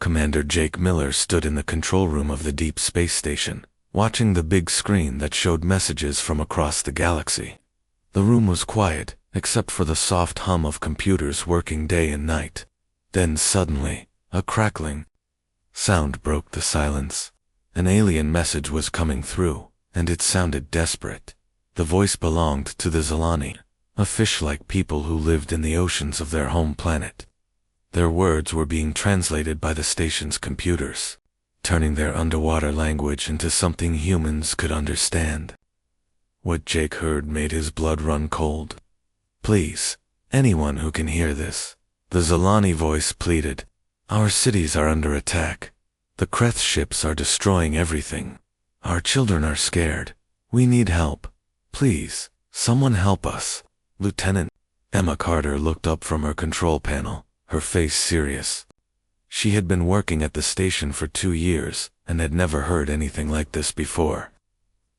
Commander Jake Miller stood in the control room of the deep space station, watching the big screen that showed messages from across the galaxy. The room was quiet, except for the soft hum of computers working day and night. Then suddenly, a crackling sound broke the silence. An alien message was coming through, and it sounded desperate. The voice belonged to the Zilani, a fish-like people who lived in the oceans of their home planet. Their words were being translated by the station's computers, turning their underwater language into something humans could understand. What Jake heard made his blood run cold. "Please, anyone who can hear this," the Zilani voice pleaded. "Our cities are under attack. The Kreth ships are destroying everything. Our children are scared. We need help. Please, someone help us." Lieutenant Emma Carter looked up from her control panel, her face serious. She had been working at the station for 2 years and had never heard anything like this before.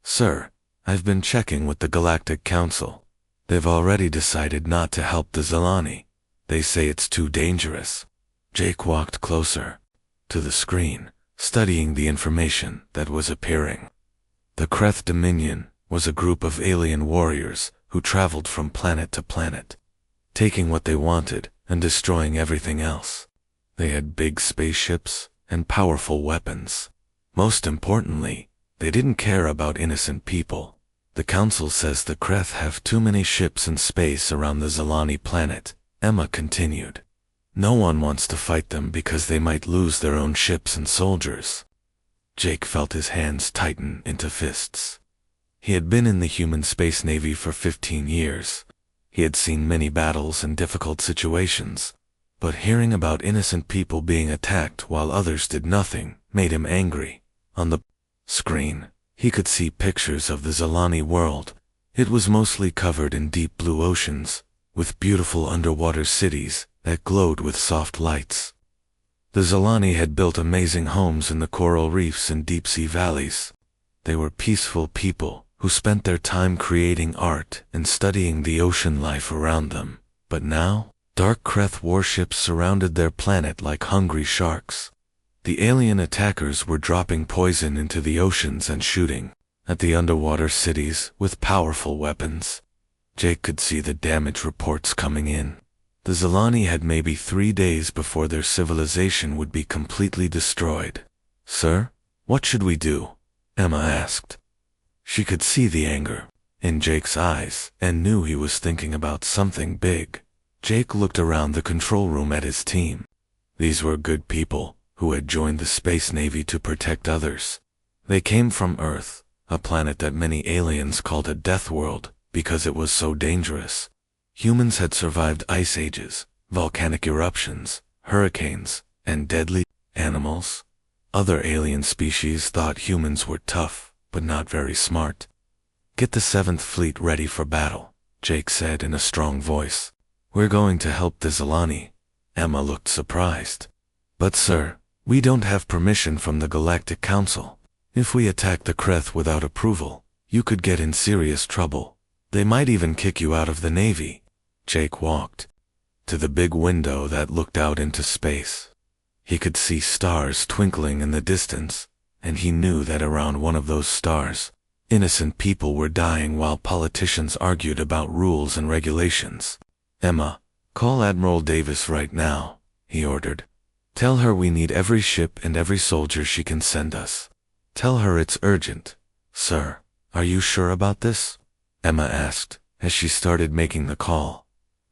"Sir, I've been checking with the Galactic Council. They've already decided not to help the Zilani. They say it's too dangerous." Jake walked closer to the screen, studying the information that was appearing. The Kreth Dominion was a group of alien warriors who traveled from planet to planet, taking what they wanted and destroying everything else. They had big spaceships and powerful weapons. Most importantly, they didn't care about innocent people. The Council says the Kreth have too many ships in space around the Zilani planet, Emma continued. No one wants to fight them because they might lose their own ships and soldiers. Jake felt his hands tighten into fists. He had been in the human space navy for 15 years. He had seen many battles and difficult situations, but hearing about innocent people being attacked while others did nothing made him angry. On the screen, he could see pictures of the Zilani world. It was mostly covered in deep blue oceans, with beautiful underwater cities that glowed with soft lights. The Zilani had built amazing homes in the coral reefs and deep-sea valleys. They were peaceful people who spent their time creating art and studying the ocean life around them. But now, dark Kreth warships surrounded their planet like hungry sharks. The alien attackers were dropping poison into the oceans and shooting at the underwater cities with powerful weapons. Jake could see the damage reports coming in. The Zilani had maybe 3 days before their civilization would be completely destroyed. "Sir, what should we do?" Emma asked. She could see the anger in Jake's eyes and knew he was thinking about something big. Jake looked around the control room at his team. These were good people who had joined the Space Navy to protect others. They came from Earth, a planet that many aliens called a death world because it was so dangerous. Humans had survived ice ages, volcanic eruptions, hurricanes, and deadly animals. Other alien species thought humans were tough, but not very smart. "Get the 7th Fleet ready for battle," Jake said in a strong voice. "We're going to help the Zilani." Emma looked surprised. "But sir, we don't have permission from the Galactic Council. If we attack the Kreth without approval, you could get in serious trouble. They might even kick you out of the Navy." Jake walked to the big window that looked out into space. He could see stars twinkling in the distance, and he knew that around one of those stars, innocent people were dying while politicians argued about rules and regulations. "Emma, call Admiral Davis right now," he ordered. "Tell her we need every ship and every soldier she can send us. Tell her it's urgent." "Sir, are you sure about this?" Emma asked as she started making the call.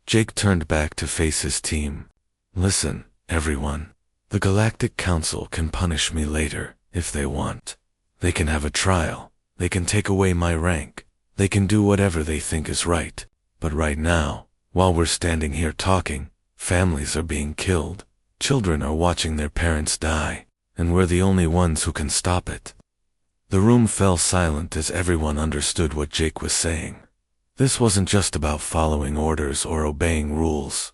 Jake turned back to face his team. "Listen, everyone. The Galactic Council can punish me later if they want. They can have a trial. They can take away my rank. They can do whatever they think is right. But right now, while we're standing here talking, families are being killed. Children are watching their parents die, and we're the only ones who can stop it." The room fell silent as everyone understood what Jake was saying. This wasn't just about following orders or obeying rules.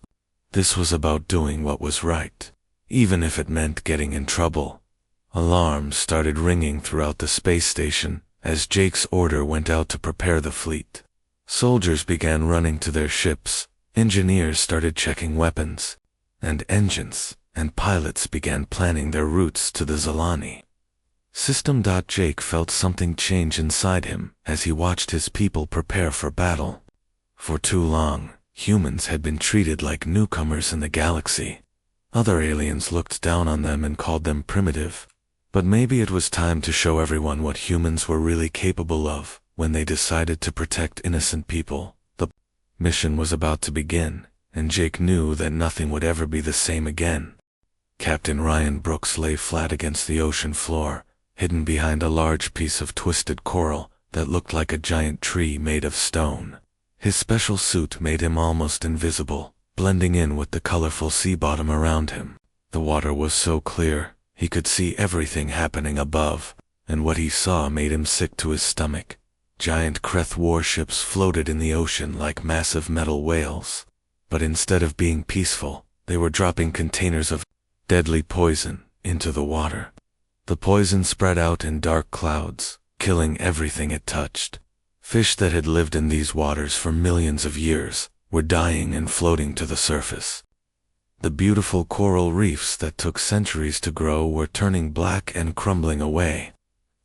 This was about doing what was right, even if it meant getting in trouble. Alarms started ringing throughout the space station as Jake's order went out to prepare the fleet. Soldiers began running to their ships, engineers started checking weapons and engines, and pilots began planning their routes to the Zalani. Jake felt something change inside him as he watched his people prepare for battle. For too long, humans had been treated like newcomers in the galaxy. Other aliens looked down on them and called them primitive. But maybe it was time to show everyone what humans were really capable of when they decided to protect innocent people. The mission was about to begin, and Jake knew that nothing would ever be the same again. Captain Ryan Brooks lay flat against the ocean floor, hidden behind a large piece of twisted coral that looked like a giant tree made of stone. His special suit made him almost invisible, blending in with the colorful sea bottom around him. The water was so clear, he could see everything happening above, and what he saw made him sick to his stomach. Giant Kreth warships floated in the ocean like massive metal whales. But instead of being peaceful, they were dropping containers of deadly poison into the water. The poison spread out in dark clouds, killing everything it touched. Fish that had lived in these waters for millions of years were dying and floating to the surface. The beautiful coral reefs that took centuries to grow were turning black and crumbling away.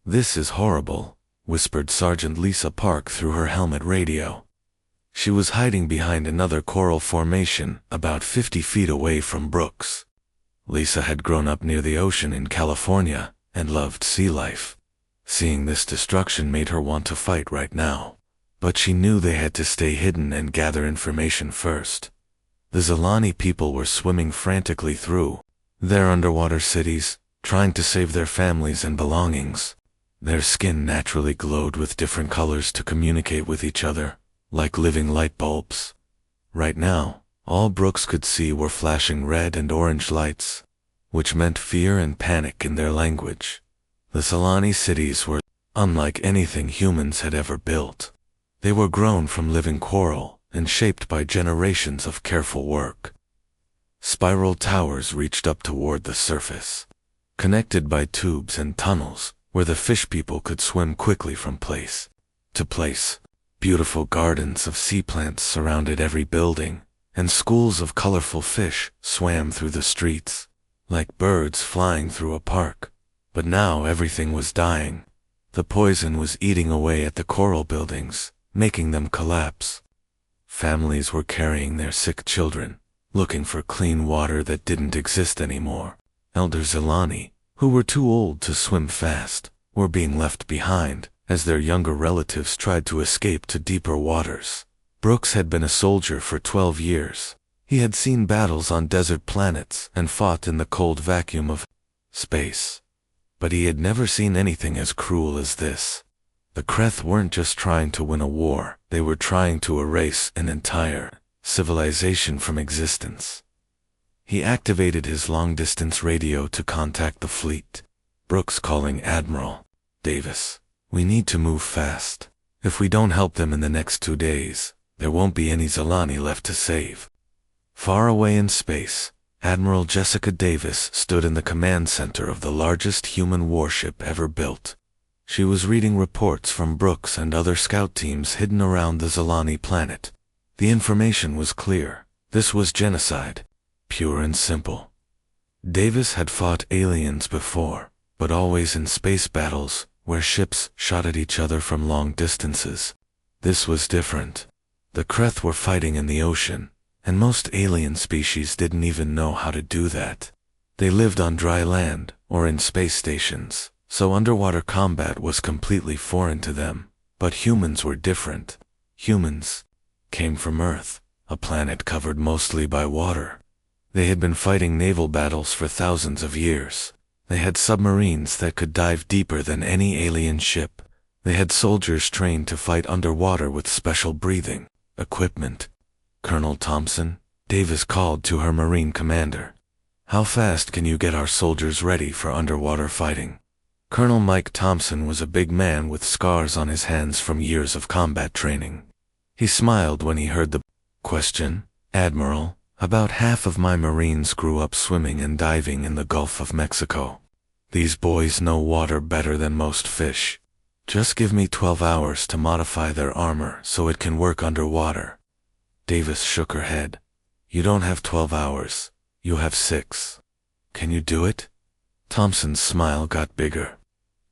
"This is horrible," whispered Sergeant Lisa Park through her helmet radio. She was hiding behind another coral formation about 50 feet away from Brooks. Lisa had grown up near the ocean in California and loved sea life. Seeing this destruction made her want to fight right now. But she knew they had to stay hidden and gather information first. The Zalani people were swimming frantically through their underwater cities, trying to save their families and belongings. Their skin naturally glowed with different colors to communicate with each other, like living light bulbs. Right now, all Brooks could see were flashing red and orange lights, which meant fear and panic in their language. The Zalani cities were unlike anything humans had ever built. They were grown from living coral and shaped by generations of careful work. Spiral towers reached up toward the surface, connected by tubes and tunnels where the fish people could swim quickly from place to place. Beautiful gardens of sea plants surrounded every building, and schools of colorful fish swam through the streets, like birds flying through a park. But now everything was dying. The poison was eating away at the coral buildings, making them collapse. Families were carrying their sick children, looking for clean water that didn't exist anymore. Elder Zalani, who were too old to swim fast, were being left behind as their younger relatives tried to escape to deeper waters. Brooks had been a soldier for 12 years. He had seen battles on desert planets and fought in the cold vacuum of space. But he had never seen anything as cruel as this. The Kreth weren't just trying to win a war, they were trying to erase an entire civilization from existence. He activated his long-distance radio to contact the fleet. Brooks calling Admiral Davis. "We need to move fast. If we don't help them in the next 2 days, there won't be any Zalani left to save." Far away in space, Admiral Jessica Davis stood in the command center of the largest human warship ever built. She was reading reports from Brooks and other scout teams hidden around the Zalani planet. The information was clear. This was genocide, pure and simple. Davis had fought aliens before, but always in space battles where ships shot at each other from long distances. This was different. The Kreth were fighting in the ocean, and most alien species didn't even know how to do that. They lived on dry land or in space stations, so underwater combat was completely foreign to them. But humans were different. Humans came from Earth, a planet covered mostly by water. They had been fighting naval battles for thousands of years. They had submarines that could dive deeper than any alien ship. They had soldiers trained to fight underwater with special breathing equipment. "Colonel Thompson," Davis called to her Marine commander. "How fast can you get our soldiers ready for underwater fighting?" Colonel Mike Thompson was a big man with scars on his hands from years of combat training. He smiled when he heard the question. "Admiral, about half of my Marines grew up swimming and diving in the Gulf of Mexico. These boys know water better than most fish. Just give me 12 hours to modify their armor so it can work underwater." Davis shook her head. "You don't have 12 hours. You have 6. Can you do it? Thompson's smile got bigger.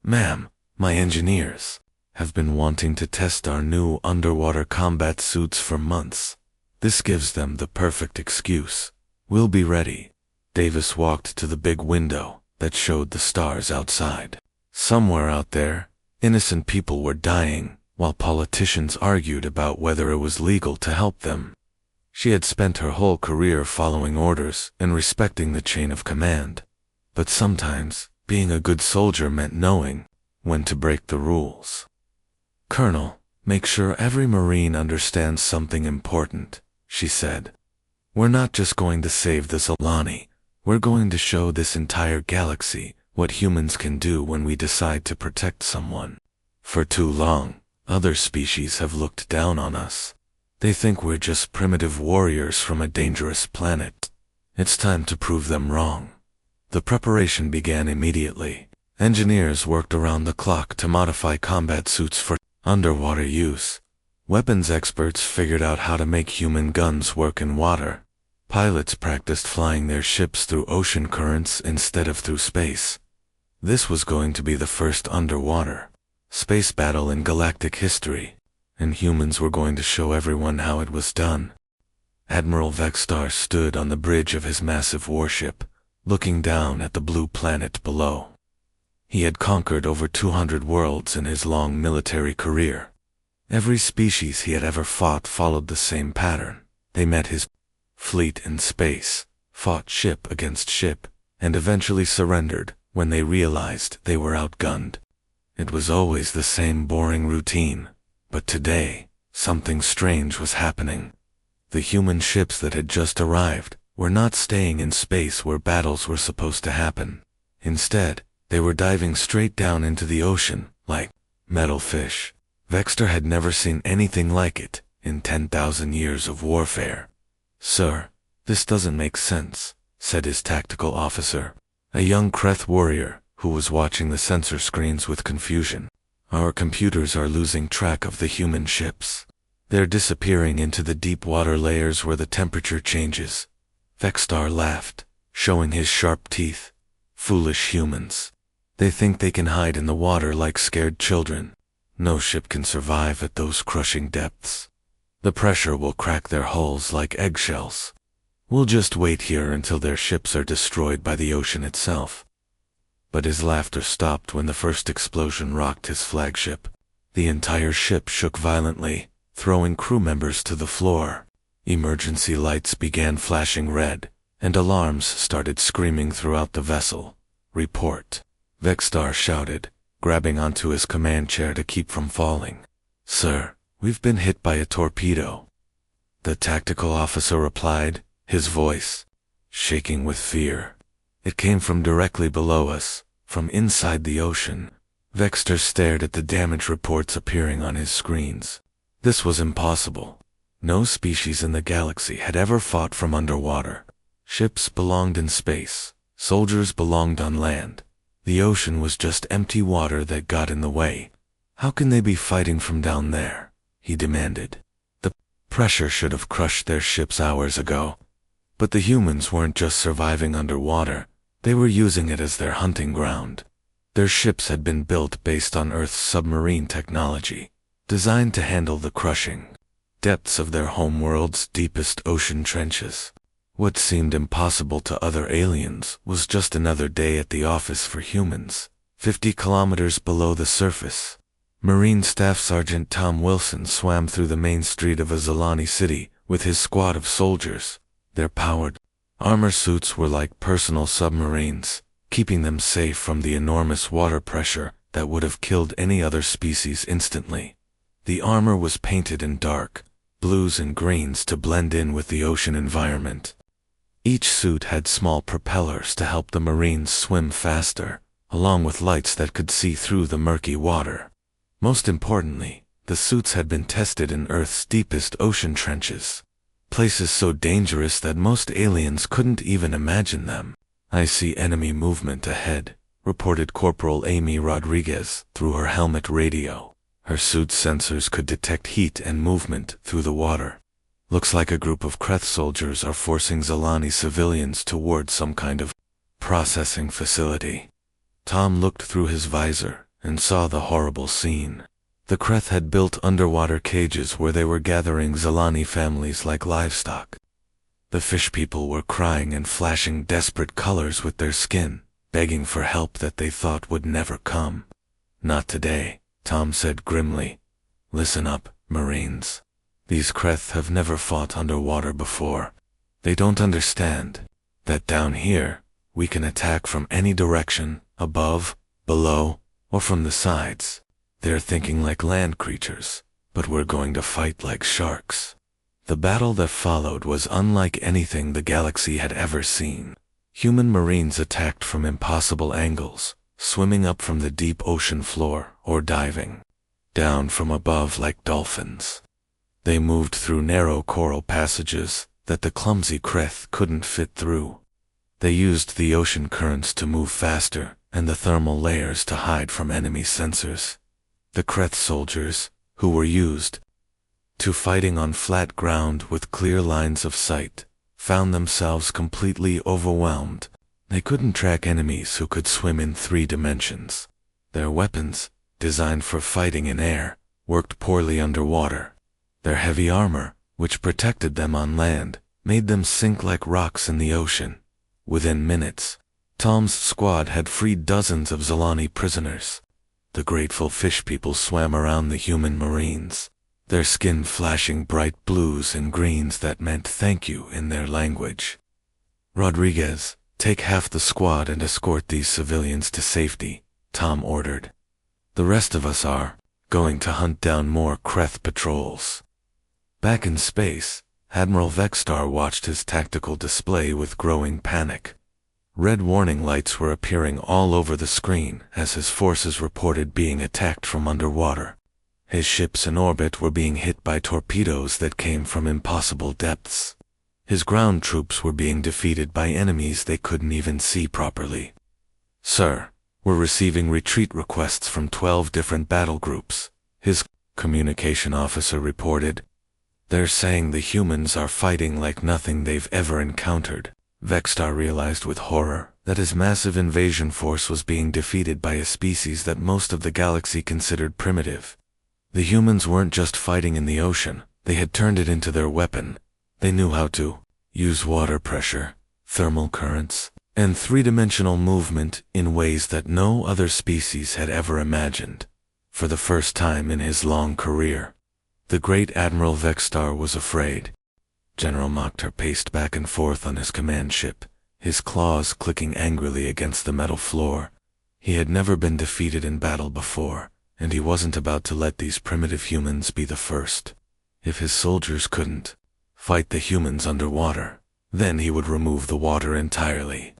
Ma'am, my engineers have been wanting to test our new underwater combat suits for months. This gives them the perfect excuse. We'll be ready. Davis walked to the big window that showed the stars outside. Somewhere out there, innocent people were dying, while politicians argued about whether it was legal to help them. She had spent her whole career following orders and respecting the chain of command. But sometimes, being a good soldier meant knowing when to break the rules. Colonel, make sure every Marine understands something important, she said. We're not just going to save the Zolani. We're going to show this entire galaxy what humans can do when we decide to protect someone. For too long, other species have looked down on us. They think we're just primitive warriors from a dangerous planet. It's time to prove them wrong. The preparation began immediately. Engineers worked around the clock to modify combat suits for underwater use. Weapons experts figured out how to make human guns work in water. Pilots practiced flying their ships through ocean currents instead of through space. This was going to be the first underwater space battle in galactic history, and humans were going to show everyone how it was done. Admiral Vexstar stood on the bridge of his massive warship, looking down at the blue planet below. He had conquered over 200 worlds in his long military career. Every species he had ever fought followed the same pattern. They met his fleet in space, fought ship against ship, and eventually surrendered when they realized they were outgunned. It was always the same boring routine, but today, something strange was happening. The human ships that had just arrived were not staying in space where battles were supposed to happen. Instead, they were diving straight down into the ocean, like metal fish. Vexter had never seen anything like it in 10,000 years of warfare. Sir, this doesn't make sense, said his tactical officer, a young Kreth warrior who was watching the sensor screens with confusion. Our computers are losing track of the human ships. They're disappearing into the deep water layers where the temperature changes. Vexstar laughed, showing his sharp teeth. Foolish humans. They think they can hide in the water like scared children. No ship can survive at those crushing depths. The pressure will crack their hulls like eggshells. We'll just wait here until their ships are destroyed by the ocean itself. But his laughter stopped when the first explosion rocked his flagship. The entire ship shook violently, throwing crew members to the floor. Emergency lights began flashing red, and alarms started screaming throughout the vessel. Report. Vexstar shouted, grabbing onto his command chair to keep from falling. Sir, we've been hit by a torpedo. The tactical officer replied, his voice shaking with fear. It came from directly below us, from inside the ocean. Vexter stared at the damage reports appearing on his screens. This was impossible. No species in the galaxy had ever fought from underwater. Ships belonged in space. Soldiers belonged on land. The ocean was just empty water that got in the way. How can they be fighting from down there? He demanded. The pressure should have crushed their ships hours ago. But the humans weren't just surviving underwater. They were using it as their hunting ground. Their ships had been built based on Earth's submarine technology, designed to handle the crushing depths of their homeworld's deepest ocean trenches. What seemed impossible to other aliens was just another day at the office for humans, 50 kilometers below the surface. Marine Staff Sergeant Tom Wilson swam through the main street of Azalani City with his squad of soldiers. Their powered armor suits were like personal submarines, keeping them safe from the enormous water pressure that would have killed any other species instantly. The armor was painted in dark blues and greens to blend in with the ocean environment. Each suit had small propellers to help the Marines swim faster, along with lights that could see through the murky water. Most importantly, the suits had been tested in Earth's deepest ocean trenches, places so dangerous that most aliens couldn't even imagine them. I see enemy movement ahead, reported Corporal Amy Rodriguez through her helmet radio. Her suit's sensors could detect heat and movement through the water. Looks like a group of Kreth soldiers are forcing Zalani civilians toward some kind of Processing facility. Tom looked through his visor and saw the horrible scene. The Kreth had built underwater cages where they were gathering Zilani families like livestock. The fish people were crying and flashing desperate colors with their skin, begging for help that they thought would never come. Not today, Tom said grimly. Listen up, Marines. These Kreth have never fought underwater before. They don't understand that down here, we can attack from any direction, above, below, or from the sides. They're thinking like land creatures, but we're going to fight like sharks. The battle that followed was unlike anything the galaxy had ever seen. Human Marines attacked from impossible angles, swimming up from the deep ocean floor or diving down from above like dolphins. They moved through narrow coral passages that the clumsy Kreth couldn't fit through. They used the ocean currents to move faster and the thermal layers to hide from enemy sensors. The Kreth soldiers, who were used to fighting on flat ground with clear lines of sight, found themselves completely overwhelmed. They couldn't track enemies who could swim in 3 dimensions. Their weapons, designed for fighting in air, worked poorly underwater. Their heavy armor, which protected them on land, made them sink like rocks in the ocean. Within minutes, Tom's squad had freed dozens of Zilani prisoners. The grateful fish people swam around the human Marines, their skin flashing bright blues and greens that meant thank you in their language. Rodriguez, take half the squad and escort these civilians to safety, Tom ordered. The rest of us are going to hunt down more Kreth patrols. Back in space, Admiral Vexstar watched his tactical display with growing panic. Red warning lights were appearing all over the screen as his forces reported being attacked from underwater. His ships in orbit were being hit by torpedoes that came from impossible depths. His ground troops were being defeated by enemies they couldn't even see properly. Sir, we're receiving retreat requests from 12 different battle groups, his communication officer reported. They're saying the humans are fighting like nothing they've ever encountered. Vexstar realized with horror that his massive invasion force was being defeated by a species that most of the galaxy considered primitive. The humans weren't just fighting in the ocean, they had turned it into their weapon. They knew how to use water pressure, thermal currents, and 3-dimensional movement in ways that no other species had ever imagined. For the first time in his long career, the great Admiral Vexstar was afraid. General Mokhtar paced back and forth on his command ship, his claws clicking angrily against the metal floor. He had never been defeated in battle before, and he wasn't about to let these primitive humans be the first. If his soldiers couldn't fight the humans underwater, then he would remove the water entirely.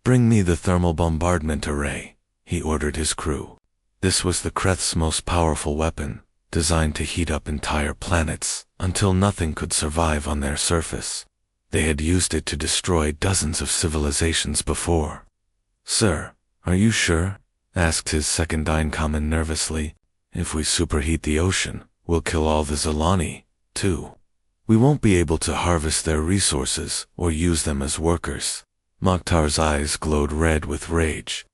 Bring me the thermal bombardment array, he ordered his crew. This was the Kreth's most powerful weapon, designed to heat up entire planets until nothing could survive on their surface. They had used it to destroy dozens of civilizations before. Sir, are you sure? Asked his second Common nervously. If we superheat the ocean, we'll kill all the Zilani, too. We won't be able to harvest their resources or use them as workers. Mokhtar's eyes glowed red with rage.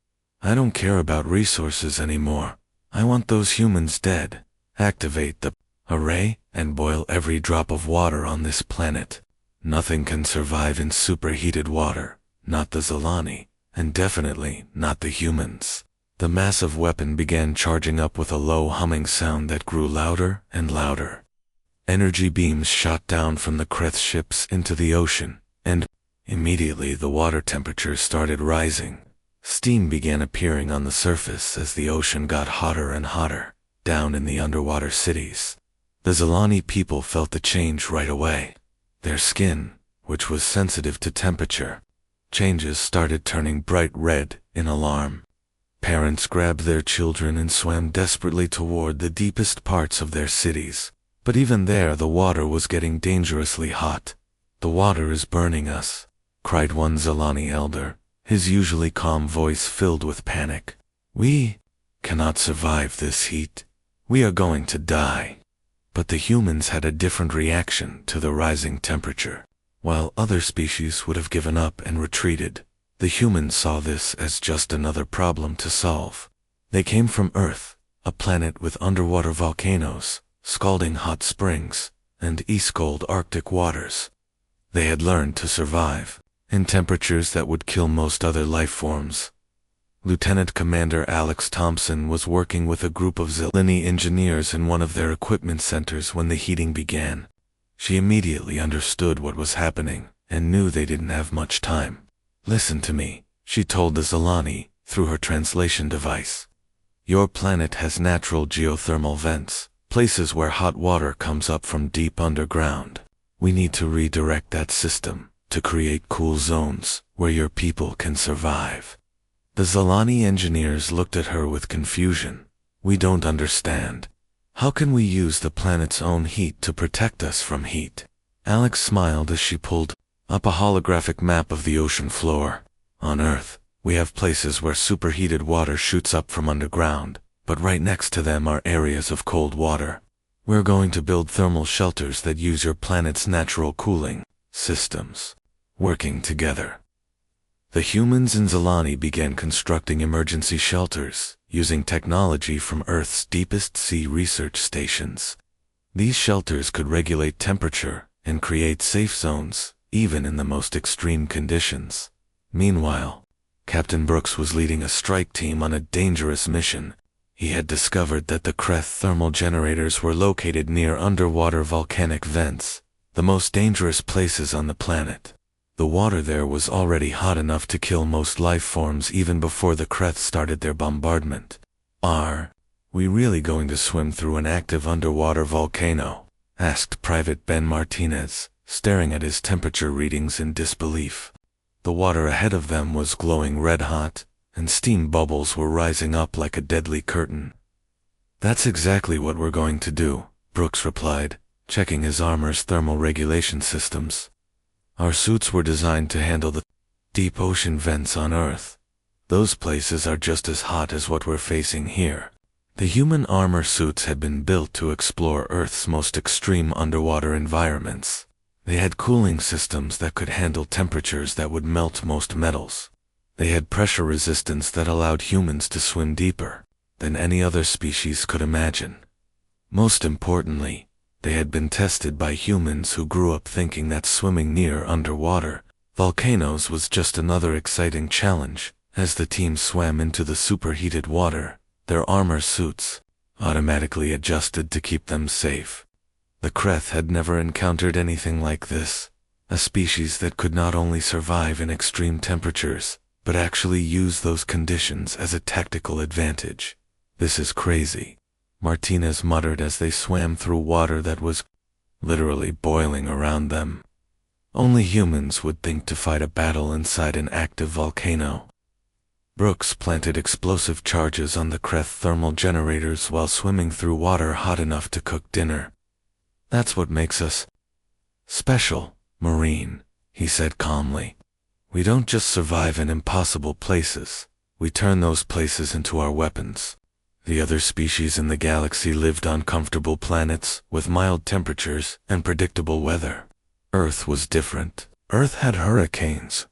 I don't care about resources anymore. I want those humans dead. Activate the array and boil every drop of water on this planet. Nothing can survive in superheated water, not the Zilani, and definitely not the humans. The massive weapon began charging up with a low humming sound that grew louder and louder. Energy beams shot down from the Kreth ships into the ocean, and immediately the water temperature started rising. Steam began appearing on the surface as the ocean got hotter and hotter, down in the underwater cities. The Zilani people felt the change right away. Their skin, which was sensitive to temperature changes, started turning bright red in alarm. Parents grabbed their children and swam desperately toward the deepest parts of their cities. But even there the water was getting dangerously hot. The water is burning us, cried one Zilani elder, his usually calm voice filled with panic. We cannot survive this heat. We are going to die. But the humans had a different reaction to the rising temperature. While other species would have given up and retreated, The humans saw this as just another problem to solve. They came from Earth, a planet with underwater volcanoes, scalding hot springs, and ice-cold Arctic waters. They had learned to survive in temperatures that would kill most other life forms. Lieutenant Commander Alex Thompson was working with a group of Zelini engineers in one of their equipment centers when the heating began. She immediately understood what was happening and knew they didn't have much time. "Listen to me," she told the Zelani through her translation device. "Your planet has natural geothermal vents, places where hot water comes up from deep underground. We need to redirect that system to create cool zones where your people can survive." The Zelani engineers looked at her with confusion. "We don't understand. How can we use the planet's own heat to protect us from heat?" Alex smiled as she pulled up a holographic map of the ocean floor. "On Earth, we have places where superheated water shoots up from underground, but right next to them are areas of cold water. We're going to build thermal shelters that use your planet's natural cooling systems, working together." The humans in Zelani began constructing emergency shelters, using technology from Earth's deepest sea research stations. These shelters could regulate temperature and create safe zones, even in the most extreme conditions. Meanwhile, Captain Brooks was leading a strike team on a dangerous mission. He had discovered that the Kreth thermal generators were located near underwater volcanic vents, the most dangerous places on the planet. The water there was already hot enough to kill most life forms even before the Kreth started their bombardment. "Are we really going to swim through an active underwater volcano?" asked Private Ben Martinez, staring at his temperature readings in disbelief. The water ahead of them was glowing red-hot, and steam bubbles were rising up like a deadly curtain. "That's exactly what we're going to do," Brooks replied, checking his armor's thermal regulation systems. "Our suits were designed to handle the deep ocean vents on Earth. Those places are just as hot as what we're facing here." The human armor suits had been built to explore Earth's most extreme underwater environments. They had cooling systems that could handle temperatures that would melt most metals. They had pressure resistance that allowed humans to swim deeper than any other species could imagine. Most importantly, they had been tested by humans who grew up thinking that swimming near underwater volcanoes was just another exciting challenge. As the team swam into the superheated water, their armor suits automatically adjusted to keep them safe. The Kreth had never encountered anything like this, a species that could not only survive in extreme temperatures, but actually use those conditions as a tactical advantage. "This is crazy," Martinez muttered as they swam through water that was literally boiling around them. Only humans would think to fight a battle inside an active volcano. Brooks planted explosive charges on the Kreth thermal generators while swimming through water hot enough to cook dinner. "That's what makes us special, Marine," he said calmly. "We don't just survive in impossible places, we turn those places into our weapons." The other species in the galaxy lived on comfortable planets with mild temperatures and predictable weather. Earth was different. Earth had hurricanes,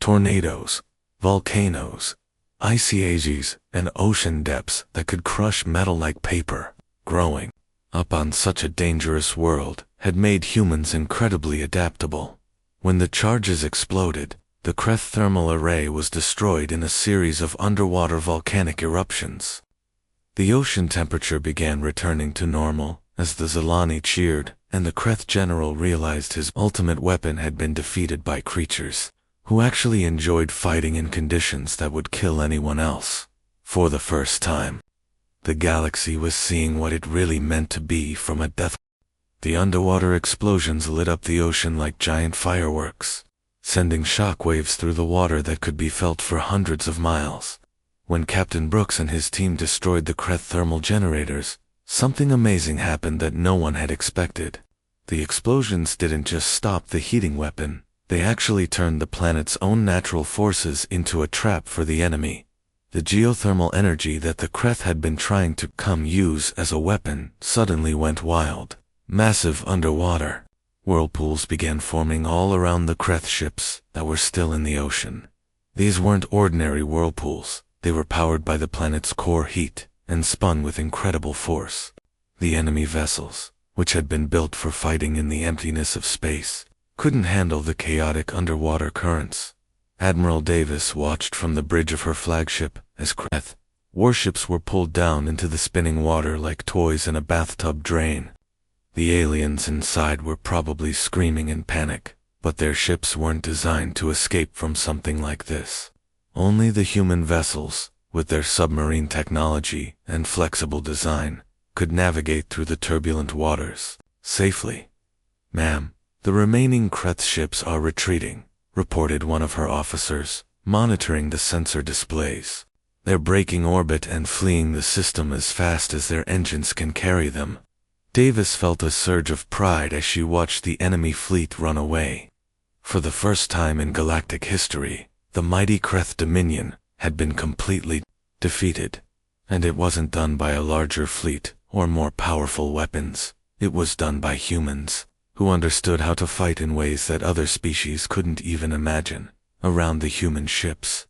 tornadoes, volcanoes, icy ages, and ocean depths that could crush metal like paper. Growing up on such a dangerous world had made humans incredibly adaptable. When the charges exploded, the Kreth thermal array was destroyed in a series of underwater volcanic eruptions. The ocean temperature began returning to normal as the Zelani cheered, and the Kreth general realized his ultimate weapon had been defeated by creatures who actually enjoyed fighting in conditions that would kill anyone else. For the first time, the galaxy was seeing what it really meant to be from a death. The underwater explosions lit up the ocean like giant fireworks, sending shockwaves through the water that could be felt for hundreds of miles. When Captain Brooks and his team destroyed the Kreth thermal generators, something amazing happened that no one had expected. The explosions didn't just stop the heating weapon, they actually turned the planet's own natural forces into a trap for the enemy. The geothermal energy that the Kreth had been trying to use as a weapon suddenly went wild. Massive underwater whirlpools began forming all around the Kreth ships that were still in the ocean. These weren't ordinary whirlpools. They were powered by the planet's core heat and spun with incredible force. The enemy vessels, which had been built for fighting in the emptiness of space, couldn't handle the chaotic underwater currents. Admiral Davis watched from the bridge of her flagship as warships were pulled down into the spinning water like toys in a bathtub drain. The aliens inside were probably screaming in panic, but their ships weren't designed to escape from something like this. Only the human vessels, with their submarine technology and flexible design, could navigate through the turbulent waters safely. "Ma'am, the remaining Kreth ships are retreating," reported one of her officers, monitoring the sensor displays. "They're breaking orbit and fleeing the system as fast as their engines can carry them." Davis felt a surge of pride as she watched the enemy fleet run away. For the first time in galactic history, the mighty Kreth Dominion had been completely defeated. And it wasn't done by a larger fleet or more powerful weapons. It was done by humans, who understood how to fight in ways that other species couldn't even imagine. Around the human ships,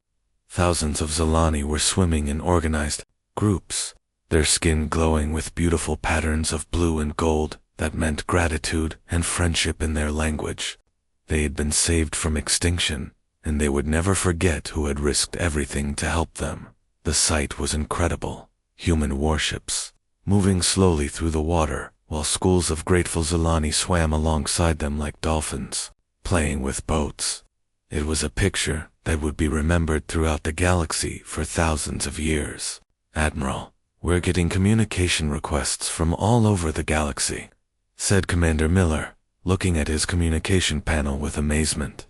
thousands of Zilani were swimming in organized groups, their skin glowing with beautiful patterns of blue and gold that meant gratitude and friendship in their language. They had been saved from extinction, and they would never forget who had risked everything to help them. The sight was incredible. Human warships, moving slowly through the water, while schools of grateful Zilani swam alongside them like dolphins, playing with boats. It was a picture that would be remembered throughout the galaxy for thousands of years. "Admiral, we're getting communication requests from all over the galaxy," said Commander Miller, looking at his communication panel with amazement.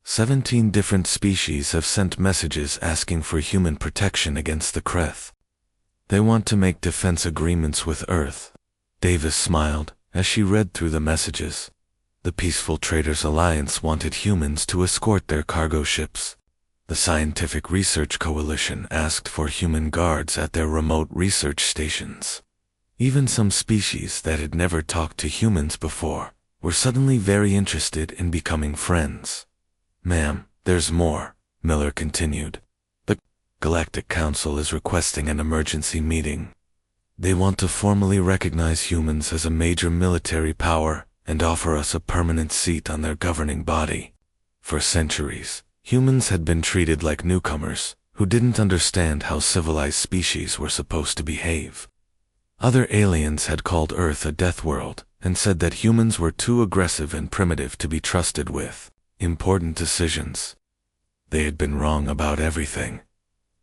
17 different species have sent messages asking for human protection against the Kreth. They want to make defense agreements with Earth. Davis smiled as she read through the messages. The Peaceful Traders Alliance wanted humans to escort their cargo ships. The Scientific Research Coalition asked for human guards at their remote research stations. Even some species that had never talked to humans before were suddenly very interested in becoming friends. "Ma'am, there's more," Miller continued. "The Galactic Council is requesting an emergency meeting. They want to formally recognize humans as a major military power and offer us a permanent seat on their governing body. For centuries, humans had been treated like newcomers who didn't understand how civilized species were supposed to behave. Other aliens had called Earth a death world and said that humans were too aggressive and primitive to be trusted with important decisions. They had been wrong about everything.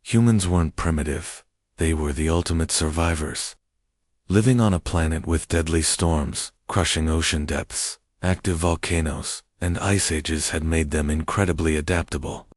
Humans weren't primitive. They were the ultimate survivors. Living on a planet with deadly storms, crushing ocean depths, active volcanoes, and ice ages had made them incredibly adaptable.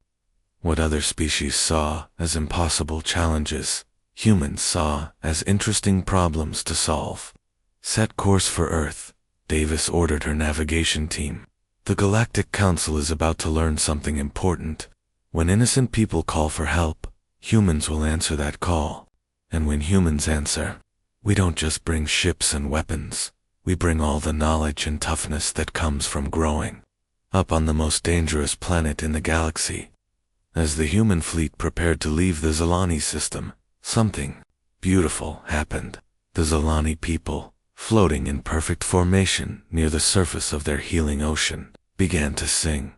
What other species saw as impossible challenges, humans saw as interesting problems to solve. "Set course for Earth," Davis ordered her navigation team. "The Galactic Council is about to learn something important. When innocent people call for help, humans will answer that call. And when humans answer, we don't just bring ships and weapons. We bring all the knowledge and toughness that comes from growing up on the most dangerous planet in the galaxy." As the human fleet prepared to leave the Zilani system, something beautiful happened. The Zilani people, floating in perfect formation near the surface of their healing ocean, began to sing.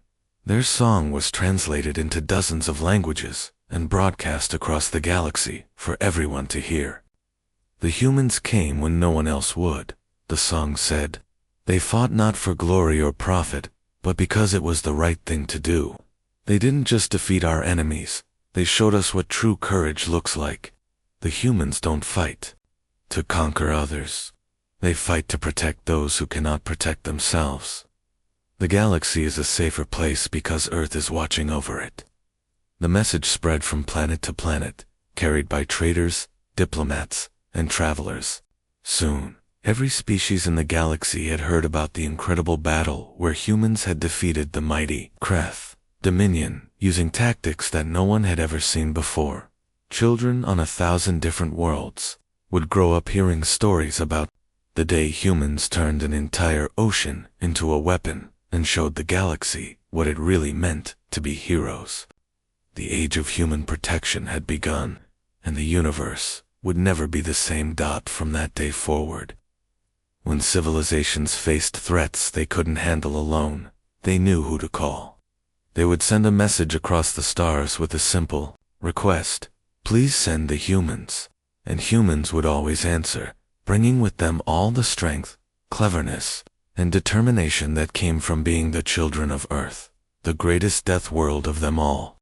Their song was translated into dozens of languages and broadcast across the galaxy for everyone to hear. "The humans came when no one else would," the song said. "They fought not for glory or profit, but because it was the right thing to do. They didn't just defeat our enemies, they showed us what true courage looks like. The humans don't fight to conquer others. They fight to protect those who cannot protect themselves. The galaxy is a safer place because Earth is watching over it." The message spread from planet to planet, carried by traders, diplomats, and travelers. Soon, every species in the galaxy had heard about the incredible battle where humans had defeated the mighty Kreth Dominion using tactics that no one had ever seen before. Children on 1,000 different worlds would grow up hearing stories about the day humans turned an entire ocean into a weapon and showed the galaxy what it really meant to be heroes. The age of human protection had begun, and the universe would never be the same. From that day forward, when civilizations faced threats they couldn't handle alone, they knew who to call. They would send a message across the stars with a simple request: please send the humans. And humans would always answer, bringing with them all the strength, cleverness, and determination that came from being the children of Earth, the greatest death world of them all.